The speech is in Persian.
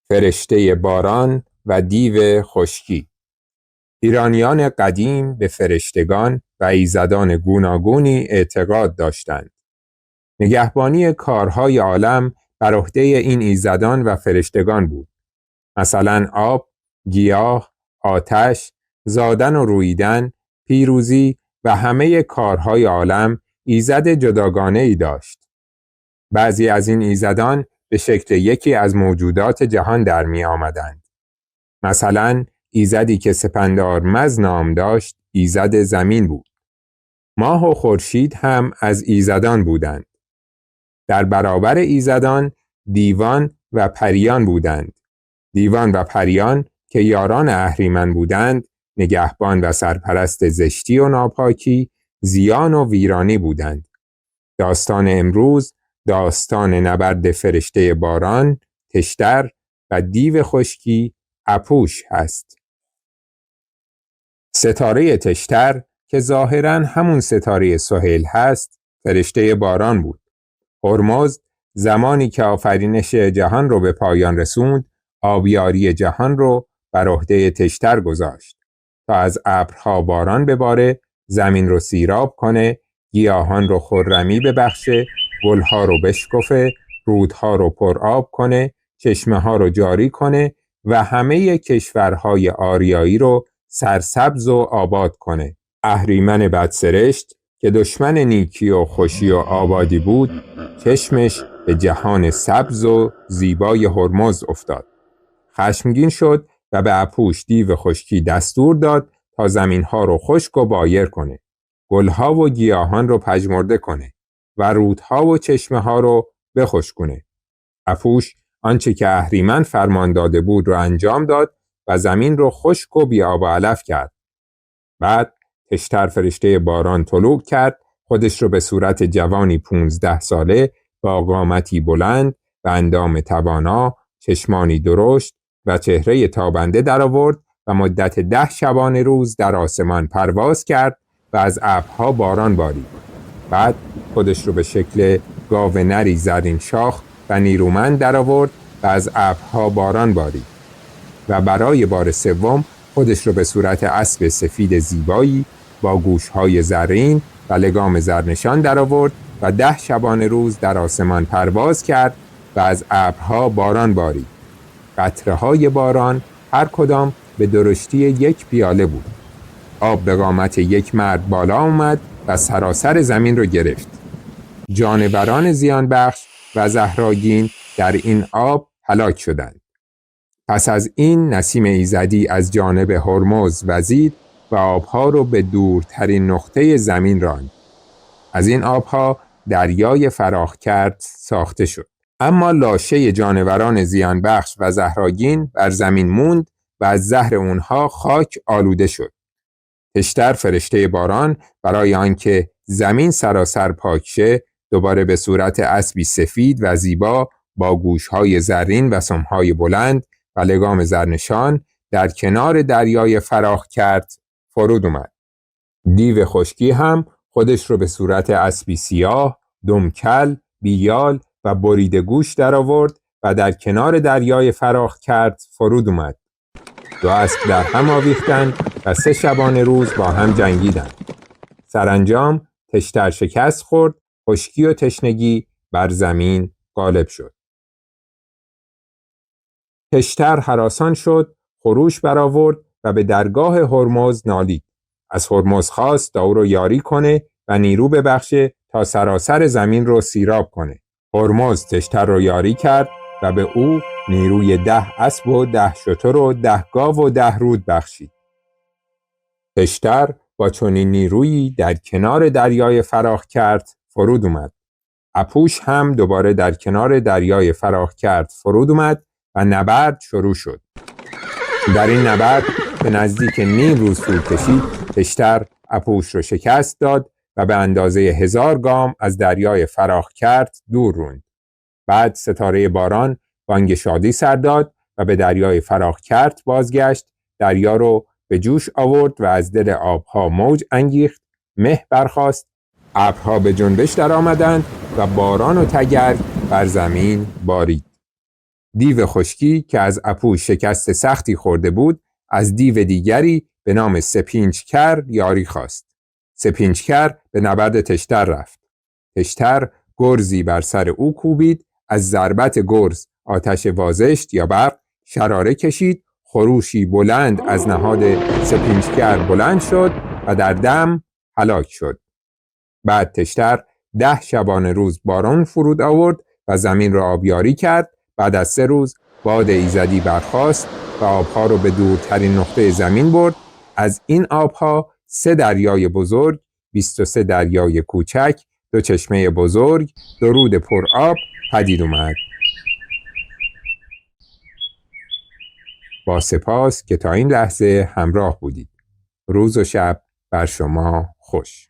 فرشته باران و دیو خشکی. ایرانیان قدیم به فرشتگان و ایزدان گوناگونی اعتقاد داشتند. نگهبانی کارهای عالم بر عهده این ایزدان و فرشتگان بود. مثلا آب، گیاه، آتش، زادن و رویدن، پیروزی و همه کارهای عالم ایزد جداگانه ای داشت. بعضی از این ایزدان به شکل یکی از موجودات جهان در می آمدند. مثلا ایزدی که سپندارمز نام داشت ایزد زمین بود. ماه و خورشید هم از ایزدان بودند. در برابر ایزدان دیوان و پریان بودند. دیوان و پریان که یاران اهریمن بودند، نگهبان و سرپرست زشتی و ناپاکی، زیان و ویرانی بودند. داستان امروز داستان نبرد فرشته باران، تشتر و دیو خشکی، اپوش هست. ستاره تشتر که ظاهراً همون ستاره سهیل هست، فرشته باران بود. هرمزد زمانی که آفرینش جهان رو به پایان رسوند، آبیاری جهان رو بر عهده تشتر گذاشت تا از ابرها باران بباره، زمین رو سیراب کنه، گیاهان رو خرمی ببخشه، گلها رو بشکفه، رودها رو پرآب کنه، چشمه ها رو جاری کنه و همه کشورهای آریایی رو سرسبز و آباد کنه. اهریمن بدسرشت که دشمن نیکی و خوشی و آبادی بود، چشمش به جهان سبز و زیبای هرمزد افتاد. خشمگین شد و به اپوش دیو خشکی دستور داد تا زمینها رو خشک و بایر کنه، گلها و گیاهان رو پژمرده کنه و رودها و چشمه ها رو بخشکونه. اپوش آنچه که اهریمن فرمان داده بود رو انجام داد و زمین رو خشک و بی آب و علف کرد. بعد تشتر فرشته باران طلوع کرد، خودش رو به صورت جوانی 15 ساله با قامتی بلند و اندام توانا، چشمانی درشت و چهره تابنده درآورد و مدت 10 شبانه روز در آسمان پرواز کرد و از ابرها باران بارید. بعد خودش رو به شکل گاو نری زرین شاخ و نیرومند درآورد و از ابرها باران بارید و برای بار سوم خودش رو به صورت اسب سفید زیبایی با گوشهای زرین و لگام زرنشان درآورد و 10 شبانه روز در آسمان پرواز کرد و از ابرها باران بارید. قطره‌های باران هر کدام به درشتی 1 پیاله بود. آب به قامت 1 مرد بالا آمد و سراسر زمین رو گرفت. جانوران زیان بخش و زهراگین در این آب هلاک شدند. پس از این نسیم ایزدی از جانب هرمزد وزید و آبها رو به دورترین نقطه زمین راند. از این آبها دریای فراخکرد ساخته شد. اما لاشه جانوران زیان بخش و زهراگین بر زمین موند و از زهر اونها خاک آلوده شد. تشتر فرشته باران برای آنکه زمین سراسر پاک شه، دوباره به صورت اسبی سفید و زیبا با گوشهای زرین و سمهای بلند و لگام زرنشان در کنار دریای فراخکرد فرود اومد. دیو خشکی هم خودش رو به صورت اسبی سیاه، دمکل، بیال و بریده گوش در آورد و در کنار دریای فراخکرد فرود اومد. 2 اسب در هم آویختند و 3 شبانه روز با هم جنگیدند. سرانجام تشتر شکست خورد، خشکی و تشنگی بر زمین غالب شد. تشتر هراسان شد، خروش برآورد و به درگاه هرمزد نالید. از هرمزد خواست تا او رو یاری کنه و نیرو ببخشه تا سراسر زمین رو سیراب کنه. هرمزد تشتر رو یاری کرد و به او نیروی 10 اسب و 10 شتر و 10 گاو و 10 رود بخشید. تشتر با چنین نیرویی در کنار دریای فراخکرد فرود اومد. اپوش هم دوباره در کنار دریای فراخکرد فرود اومد و نبرد شروع شد. در این نبرد به نزدیک نیم روز طول کشید. تشتر اپوش رو شکست داد و به اندازه 1000 گام از دریای فراخکرد دور روند. بعد ستاره باران بانگ شادی سر داد و به دریای فراخکرد بازگشت. دریا رو به جوش آورد و از دل آبها موج انگیخت، مه برخاست، ابرها به جنبش در آمدند و باران و تگرگ بر زمین بارید. دیو خشکی که از اپو شکست سختی خورده بود از دیو دیگری به نام سپینچکر یاری خواست. سپینچکر به نبرد تشتر رفت. تشتر گرزی بر سر او کوبید، از ضربت گرز آتش وازشت یا برق شراره کشید، خروشی بلند از نهاد سپینچکر بلند شد و در دم هلاک شد. بعد تشتر 10 شبانه روز باران فرود آورد و زمین را آبیاری کرد. بعد از 3 روز باد ایزدی برخاست و آبها را به دورترین نقطه زمین برد. از این آبها 3 دریای بزرگ، 23 دریای کوچک، 2 چشمه بزرگ، 2 رود پرآب پدید اومد. با سپاس که تا این لحظه همراه بودید. روز و شب بر شما خوش.